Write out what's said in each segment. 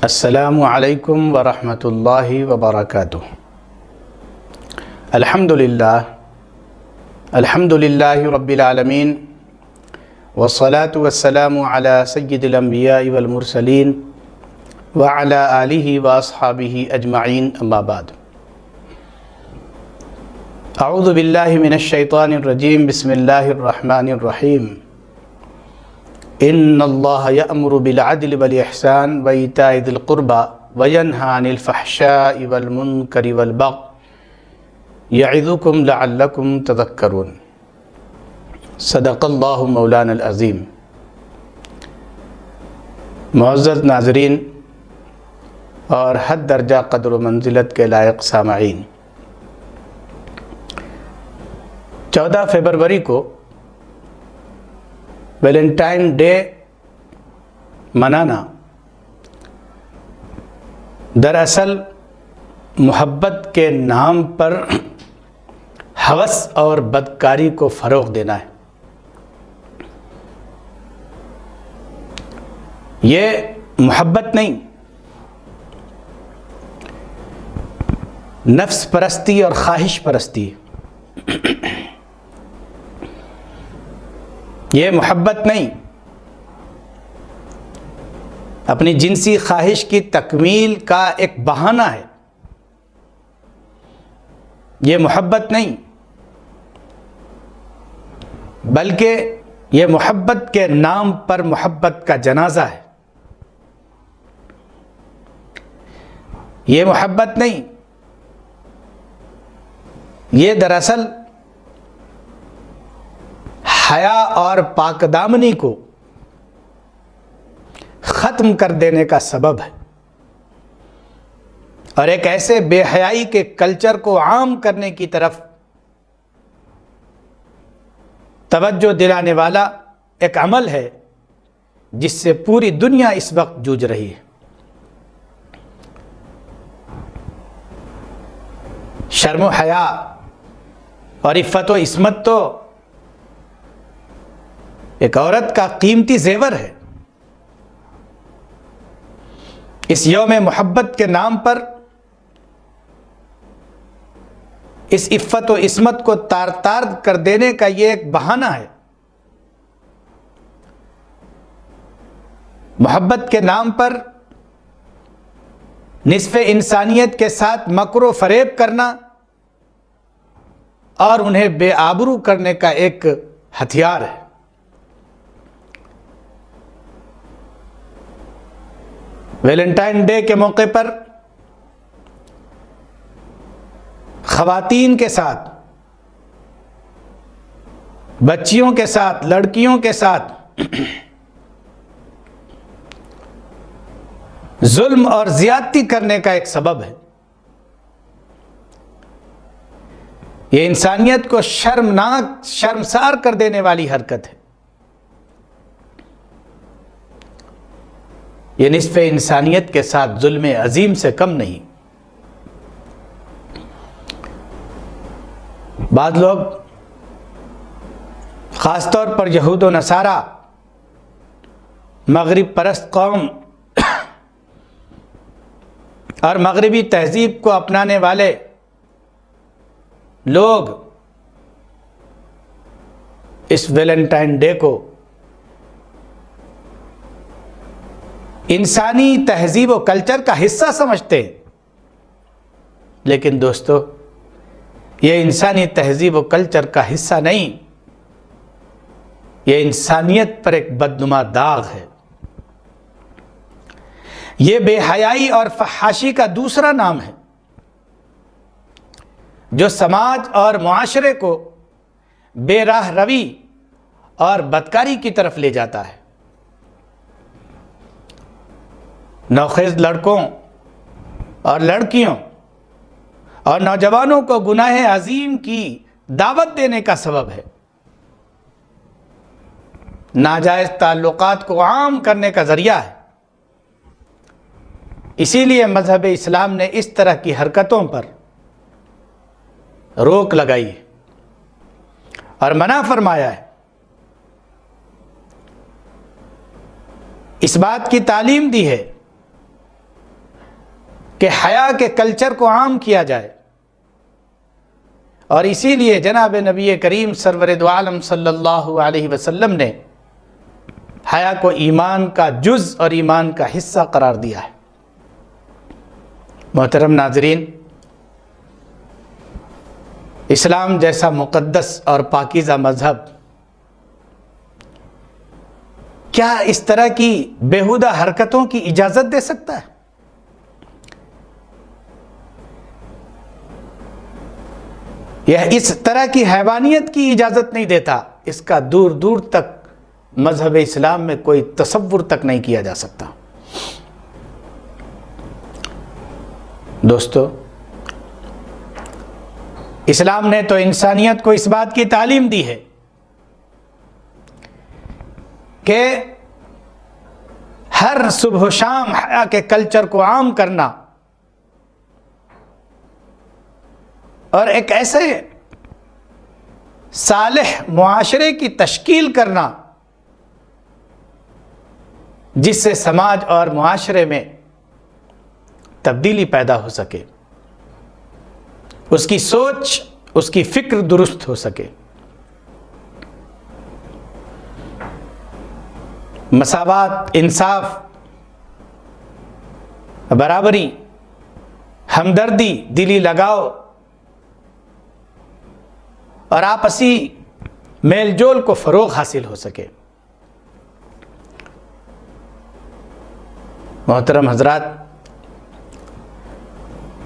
السلام علیکم ورحمۃ اللہ وبرکاتہ۔ الحمد للہ رب العالمین، والصلاة والسلام علی سید الانبیاء والمرسلین وعلی آلہ واصحابہ اجمعین، اما بعد۔ اعوذ باللہ من الشیطان الرجیم، بسم اللہ الرحمن الرحیم۔ ان اللہ یأمر بالعدل والاحسان وایتاء ذی القربى وینہی عن الفحشاء والمنکر والبغی یعظکم لعلکم تذکرون۔ صدق اللہ مولانا العظیم۔ معزز ناظرین اور حد درجہ قدر و منزلت کے لائق سامعین، 14 فروری کو ویلنٹائن ڈے منانا دراصل محبت کے نام پر ہوس اور بدکاری کو فروغ دینا ہے۔ یہ محبت نہیں، نفس پرستی اور خواہش پرستی ہے۔ یہ محبت نہیں، اپنی جنسی خواہش کی تکمیل کا ایک بہانہ ہے۔ یہ محبت نہیں، بلکہ یہ محبت کے نام پر محبت کا جنازہ ہے۔ یہ محبت نہیں، یہ دراصل حیا اور پاک دامنی کو ختم کر دینے کا سبب ہے، اور ایک ایسے بے حیائی کے کلچر کو عام کرنے کی طرف توجہ دلانے والا ایک عمل ہے جس سے پوری دنیا اس وقت جوجھ رہی ہے۔ شرم و حیا اور عفت و عصمت تو ایک عورت کا قیمتی زیور ہے۔ اس یوم محبت کے نام پر اس عفت و عصمت کو تار تار کر دینے کا یہ ایک بہانہ ہے۔ محبت کے نام پر نصف انسانیت کے ساتھ مکر و فریب کرنا اور انہیں بے آبرو کرنے کا ایک ہتھیار ہے۔ ویلنٹائن ڈے کے موقع پر خواتین کے ساتھ، بچیوں کے ساتھ، لڑکیوں کے ساتھ ظلم اور زیادتی کرنے کا ایک سبب ہے۔ یہ انسانیت کو شرمسار کر دینے والی حرکت ہے۔ یہ نصف انسانیت کے ساتھ ظلم عظیم سے کم نہیں۔ بعض لوگ، خاص طور پر یہود و نصارہ، مغرب پرست قوم اور مغربی تہذیب کو اپنانے والے لوگ اس ویلنٹائن ڈے کو انسانی تہذیب و کلچر کا حصہ سمجھتے ہیں، لیکن دوستو، یہ انسانی تہذیب و کلچر کا حصہ نہیں، یہ انسانیت پر ایک بدنما داغ ہے۔ یہ بے حیائی اور فحاشی کا دوسرا نام ہے جو سماج اور معاشرے کو بے راہ روی اور بدکاری کی طرف لے جاتا ہے۔ نوخیز لڑکوں اور لڑکیوں اور نوجوانوں کو گناہ عظیم کی دعوت دینے کا سبب ہے۔ ناجائز تعلقات کو عام کرنے کا ذریعہ ہے۔ اسی لیے مذہب اسلام نے اس طرح کی حرکتوں پر روک لگائی ہے اور منع فرمایا ہے۔ اس بات کی تعلیم دی ہے کہ حیا کے کلچر کو عام کیا جائے، اور اسی لیے جناب نبی کریم سرور دو عالم صلی اللہ علیہ وسلم نے حیا کو ایمان کا جز اور ایمان کا حصہ قرار دیا ہے۔ محترم ناظرین، اسلام جیسا مقدس اور پاکیزہ مذہب کیا اس طرح کی بیہودہ حرکتوں کی اجازت دے سکتا ہے؟ یہ اس طرح کی حیوانیت کی اجازت نہیں دیتا، اس کا دور دور تک مذہب اسلام میں کوئی تصور تک نہیں کیا جا سکتا۔ دوستو، اسلام نے تو انسانیت کو اس بات کی تعلیم دی ہے کہ ہر صبح و شام حیا کے کلچر کو عام کرنا اور ایک ایسے صالح معاشرے کی تشکیل کرنا جس سے سماج اور معاشرے میں تبدیلی پیدا ہو سکے، اس کی سوچ، اس کی فکر درست ہو سکے۔ مساوات، انصاف، برابری، ہمدردی، دلی لگاؤ اور آپسی میل جول کو فروغ حاصل ہو سکے۔ محترم حضرات،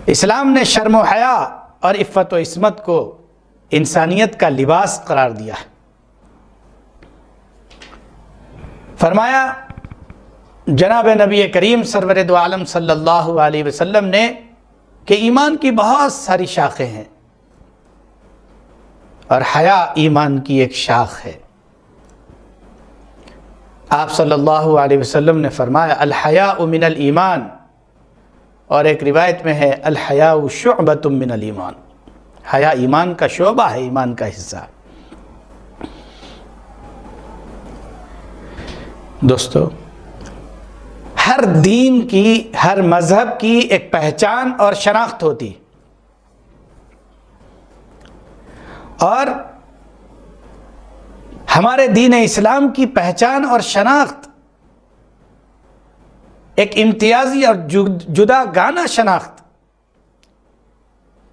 اسلام نے شرم و حیا اور عفت و عصمت کو انسانیت کا لباس قرار دیا ہے۔ فرمایا جناب نبی کریم سرور دو عالم صلی اللہ علیہ وسلم نے کہ ایمان کی بہت ساری شاخیں ہیں اور حیا ایمان کی ایک شاخ ہے۔ آپ صلی اللہ علیہ وسلم نے فرمایا الحیاء من الایمان، اور ایک روایت میں ہے الحیاء شعبۃ من الایمان، حیا ایمان کا شعبہ ہے، ایمان کا حصہ۔ دوستو، ہر دین کی، ہر مذہب کی ایک پہچان اور شناخت ہوتی، اور ہمارے دین اسلام کی پہچان اور شناخت ایک امتیازی اور جدا گانا شناخت،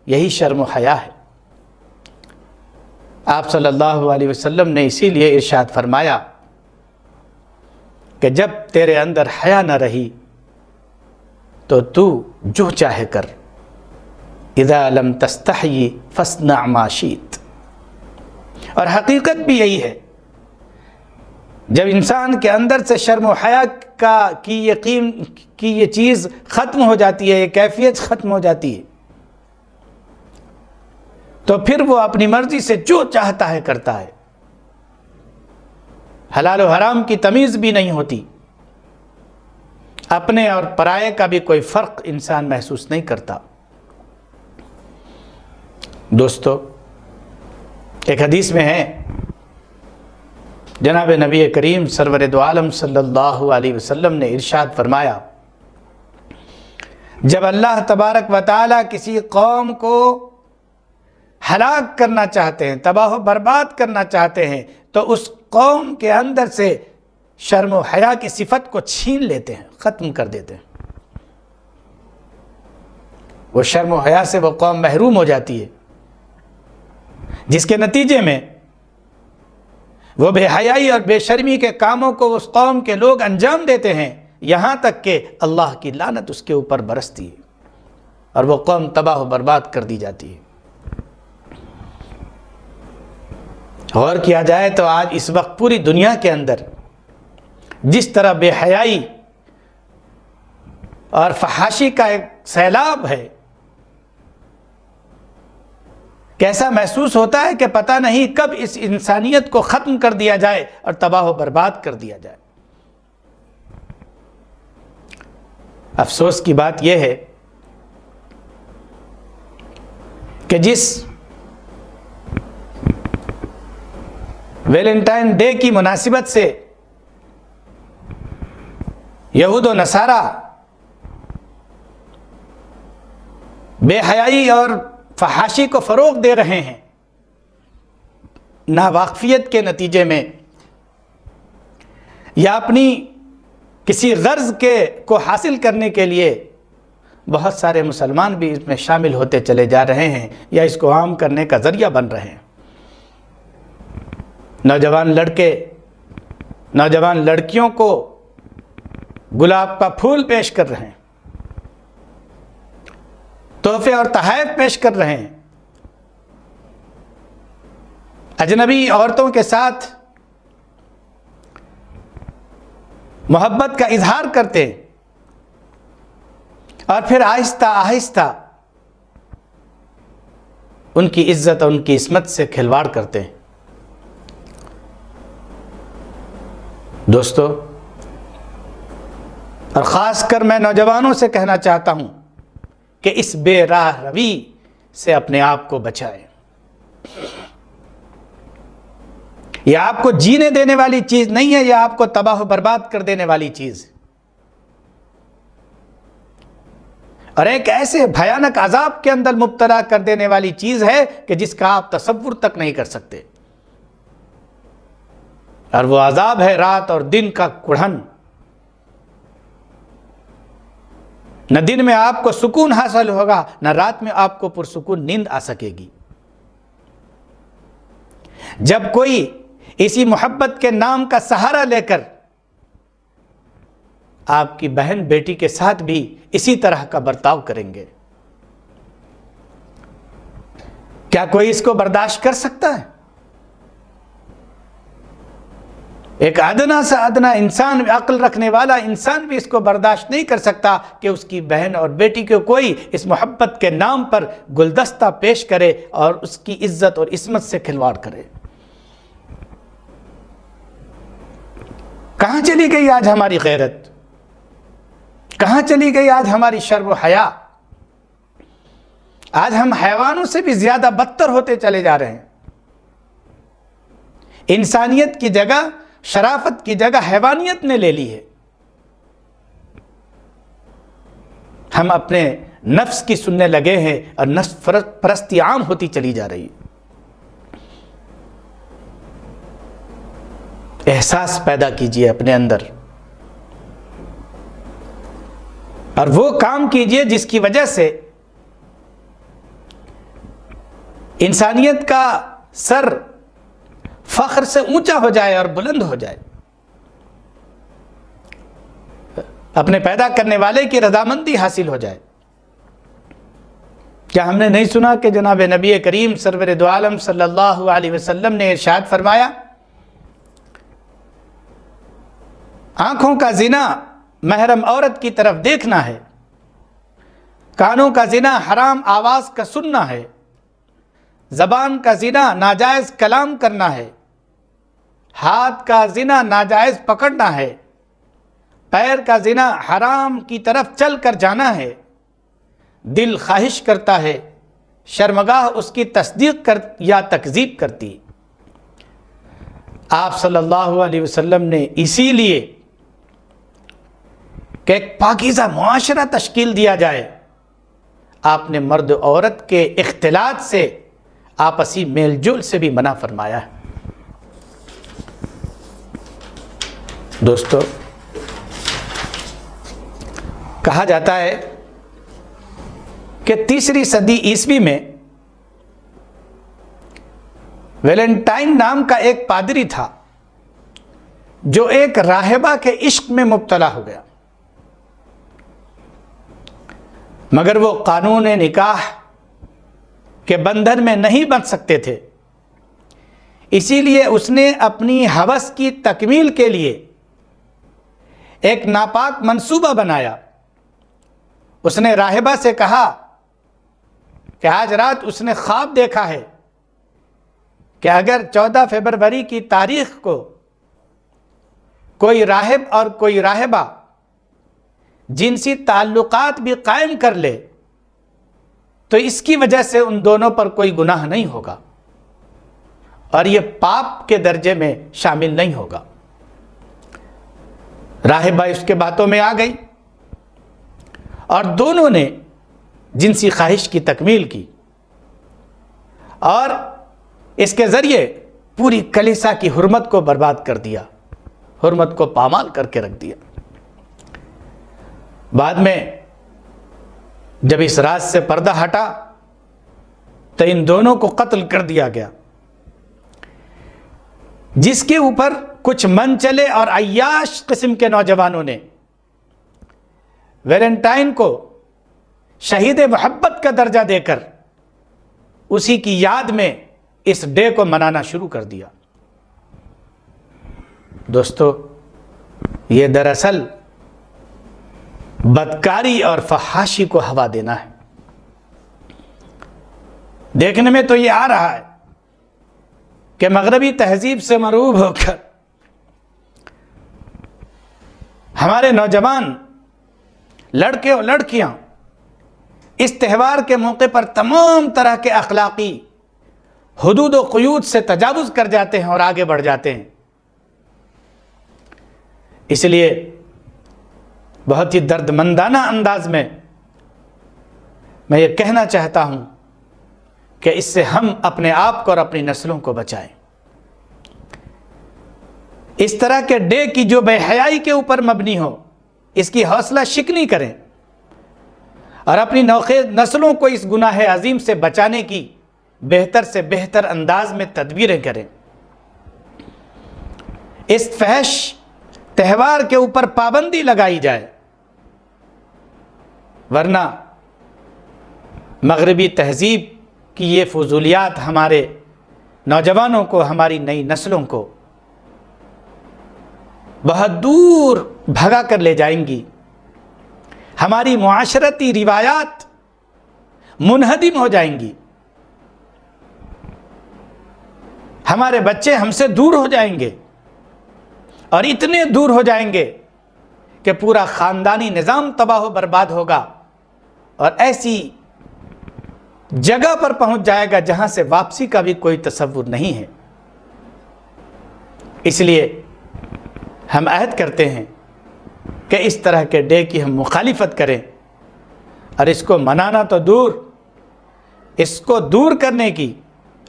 یہی شرم و حیا ہے۔ آپ صلی اللہ علیہ وسلم نے اسی لیے ارشاد فرمایا کہ جب تیرے اندر حیا نہ رہی تو جو چاہے کر، اذا لم تستحی فاصنع ما شئت۔ اور حقیقت بھی یہی ہے، جب انسان کے اندر سے شرم و حیا کی یقین کی یہ چیز ختم ہو جاتی ہے، یہ کیفیت ختم ہو جاتی ہے، تو پھر وہ اپنی مرضی سے جو چاہتا ہے کرتا ہے، حلال و حرام کی تمیز بھی نہیں ہوتی، اپنے اور پرائے کا بھی کوئی فرق انسان محسوس نہیں کرتا۔ دوستو، ایک حدیث میں ہے جناب نبی کریم سرور دو عالم صلی اللہ علیہ وسلم نے ارشاد فرمایا، جب اللہ تبارک و تعالیٰ کسی قوم کو ہلاک کرنا چاہتے ہیں، تباہ و برباد کرنا چاہتے ہیں، تو اس قوم کے اندر سے شرم و حیا کی صفت کو چھین لیتے ہیں، ختم کر دیتے ہیں۔ وہ شرم و حیا سے وہ قوم محروم ہو جاتی ہے، جس کے نتیجے میں وہ بے حیائی اور بے شرمی کے کاموں کو اس قوم کے لوگ انجام دیتے ہیں، یہاں تک کہ اللہ کی لعنت اس کے اوپر برستی ہے اور وہ قوم تباہ و برباد کر دی جاتی ہے۔ غور کیا جائے تو آج اس وقت پوری دنیا کے اندر جس طرح بے حیائی اور فحاشی کا ایک سیلاب ہے، کیسا محسوس ہوتا ہے کہ پتہ نہیں کب اس انسانیت کو ختم کر دیا جائے اور تباہ و برباد کر دیا جائے۔ افسوس کی بات یہ ہے کہ جس ویلنٹائن ڈے کی مناسبت سے یہود و نصارہ بے حیائی اور فحاشی کو فروغ دے رہے ہیں، ناواقفیت کے نتیجے میں یا اپنی کسی غرض کو حاصل کرنے کے لیے بہت سارے مسلمان بھی اس میں شامل ہوتے چلے جا رہے ہیں یا اس کو عام کرنے کا ذریعہ بن رہے ہیں۔ نوجوان لڑکے، نوجوان لڑکیوں کو گلاب کا پھول پیش کر رہے ہیں، تحفے اور تحائف پیش کر رہے ہیں، اجنبی عورتوں کے ساتھ محبت کا اظہار کرتے ہیں اور پھر آہستہ آہستہ ان کی عزت اور ان کی عصمت سے کھلواڑ کرتے ہیں۔ دوستو، اور خاص کر میں نوجوانوں سے کہنا چاہتا ہوں کہ اس بے راہ روی سے اپنے آپ کو بچائیں۔ یہ آپ کو جینے دینے والی چیز نہیں ہے، یہ آپ کو تباہ و برباد کر دینے والی چیز، اور ایک ایسے بھیانک عذاب کے اندر مبتلا کر دینے والی چیز ہے کہ جس کا آپ تصور تک نہیں کر سکتے، اور وہ عذاب ہے رات اور دن کا کڑھن۔ نہ دن میں آپ کو سکون حاصل ہوگا، نہ رات میں آپ کو پرسکون نیند آ سکے گی۔ جب کوئی اسی محبت کے نام کا سہارا لے کر آپ کی بہن بیٹی کے ساتھ بھی اسی طرح کا برتاؤ کریں گے، کیا کوئی اس کو برداشت کر سکتا ہے؟ ایک ادنا سے ادنا انسان، عقل رکھنے والا انسان بھی اس کو برداشت نہیں کر سکتا کہ اس کی بہن اور بیٹی کو کوئی اس محبت کے نام پر گلدستہ پیش کرے اور اس کی عزت اور عصمت سے کھلواڑ کرے۔ کہاں چلی گئی آج ہماری غیرت؟ کہاں چلی گئی آج ہماری شرم و حیا؟ آج ہم حیوانوں سے بھی زیادہ بدتر ہوتے چلے جا رہے ہیں۔ انسانیت کی جگہ، شرافت کی جگہ حیوانیت نے لے لی ہے۔ ہم اپنے نفس کی سننے لگے ہیں اور نفس پرستی عام ہوتی چلی جا رہی ہے۔ احساس پیدا کیجئے اپنے اندر، اور وہ کام کیجئے جس کی وجہ سے انسانیت کا سر فخر سے اونچا ہو جائے اور بلند ہو جائے، اپنے پیدا کرنے والے کی رضامندی حاصل ہو جائے۔ کیا ہم نے نہیں سنا کہ جناب نبی کریم سرور دو عالم صلی اللہ علیہ وسلم نے ارشاد فرمایا، آنکھوں کا زنا محرم عورت کی طرف دیکھنا ہے، کانوں کا زنا حرام آواز کا سننا ہے، زبان کا زنا ناجائز کلام کرنا ہے، ہاتھ کا زنا ناجائز پکڑنا ہے، پیر کا زنا حرام کی طرف چل کر جانا ہے، دل خواہش کرتا ہے، شرمگاہ اس کی تصدیق یا تکذیب کرتی۔ آپ صلی اللہ علیہ وسلم نے اسی لیے کہ ایک پاکیزہ معاشرہ تشکیل دیا جائے، آپ نے مرد عورت کے اختلاط سے، آپسی میل جول سے بھی منع فرمایا ہے۔ دوستو، کہا جاتا ہے کہ 3 صدی عیسوی میں ویلنٹائن نام کا ایک پادری تھا جو ایک راہبہ کے عشق میں مبتلا ہو گیا، مگر وہ قانون نکاح کے بندھن میں نہیں بن سکتے تھے، اسی لیے اس نے اپنی ہوس کی تکمیل کے لیے ایک ناپاک منصوبہ بنایا۔ اس نے راہبہ سے کہا کہ آج رات اس نے خواب دیکھا ہے کہ اگر 14 فروری کی تاریخ کو کوئی راہب اور کوئی راہبہ جنسی تعلقات بھی قائم کر لے تو اس کی وجہ سے ان دونوں پر کوئی گناہ نہیں ہوگا اور یہ پاپ کے درجے میں شامل نہیں ہوگا۔ راہبہ اس کے باتوں میں آ گئی اور دونوں نے جنسی خواہش کی تکمیل کی اور اس کے ذریعے پوری کلیسا کی حرمت کو برباد کر دیا، حرمت کو پامال کر کے رکھ دیا۔ بعد میں جب اس راز سے پردہ ہٹا تو ان دونوں کو قتل کر دیا گیا، جس کے اوپر کچھ من چلے اور عیاش قسم کے نوجوانوں نے ویلنٹائن کو شہید محبت کا درجہ دے کر اسی کی یاد میں اس ڈے کو منانا شروع کر دیا۔ دوستو، یہ دراصل بدکاری اور فحاشی کو ہوا دینا ہے۔ دیکھنے میں تو یہ آ رہا ہے کہ مغربی تہذیب سے مرعوب ہو کر ہمارے نوجوان لڑکے اور لڑکیاں اس تہوار کے موقع پر تمام طرح کے اخلاقی حدود و قیود سے تجاوز کر جاتے ہیں اور آگے بڑھ جاتے ہیں۔ اس لیے بہت ہی درد مندانہ انداز میں یہ کہنا چاہتا ہوں کہ اس سے ہم اپنے آپ کو اور اپنی نسلوں کو بچائیں۔ اس طرح کے ڈے کی جو بے حیائی کے اوپر مبنی ہو، اس کی حوصلہ شکنی کریں اور اپنی نسلوں کو اس گناہ عظیم سے بچانے کی بہتر سے بہتر انداز میں تدبیریں کریں۔ اس فحش تہوار کے اوپر پابندی لگائی جائے، ورنہ مغربی تہذیب کی یہ فضولیات ہمارے نوجوانوں کو، ہماری نئی نسلوں کو بہت دور بھگا کر لے جائیں گی۔ ہماری معاشرتی روایات منہدم ہو جائیں گی، ہمارے بچے ہم سے دور ہو جائیں گے اور اتنے دور ہو جائیں گے کہ پورا خاندانی نظام تباہ و برباد ہوگا اور ایسی جگہ پر پہنچ جائے گا جہاں سے واپسی کا بھی کوئی تصور نہیں ہے۔ اس لیے ہم عہد کرتے ہیں کہ اس طرح کے ڈے کی ہم مخالفت کریں اور اس کو منانا تو دور، اس کو دور کرنے کی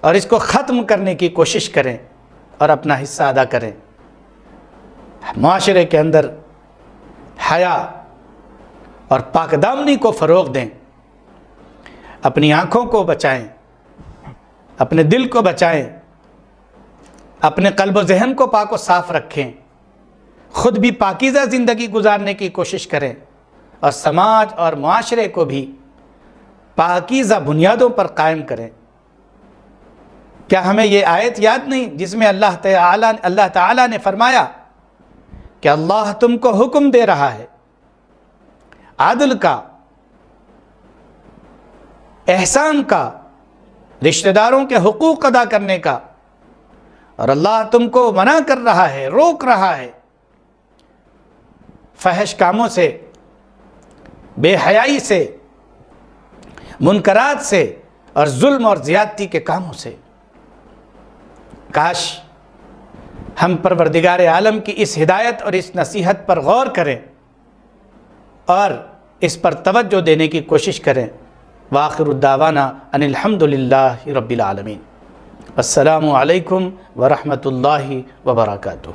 اور اس کو ختم کرنے کی کوشش کریں اور اپنا حصہ ادا کریں۔ معاشرے کے اندر حیا اور پاک دامنی کو فروغ دیں، اپنی آنکھوں کو بچائیں، اپنے دل کو بچائیں، اپنے قلب و ذہن کو پاک و صاف رکھیں، خود بھی پاکیزہ زندگی گزارنے کی کوشش کریں اور سماج اور معاشرے کو بھی پاکیزہ بنیادوں پر قائم کریں۔ کیا ہمیں یہ آیت یاد نہیں جس میں اللہ تعالیٰ نے فرمایا کہ اللہ تم کو حکم دے رہا ہے عدل کا، احسان کا، رشتہ داروں کے حقوق ادا کرنے کا، اور اللہ تم کو منع کر رہا ہے، روک رہا ہے فحش کاموں سے، بے حیائی سے، منکرات سے اور ظلم اور زیادتی کے کاموں سے۔ کاش ہم پروردگار عالم کی اس ہدایت اور اس نصیحت پر غور کریں اور اس پر توجہ دینے کی کوشش کریں۔ وآخر الدعوانا ان الحمد للہ رب العالمین۔ السلام علیکم ورحمۃ اللہ وبرکاتہ۔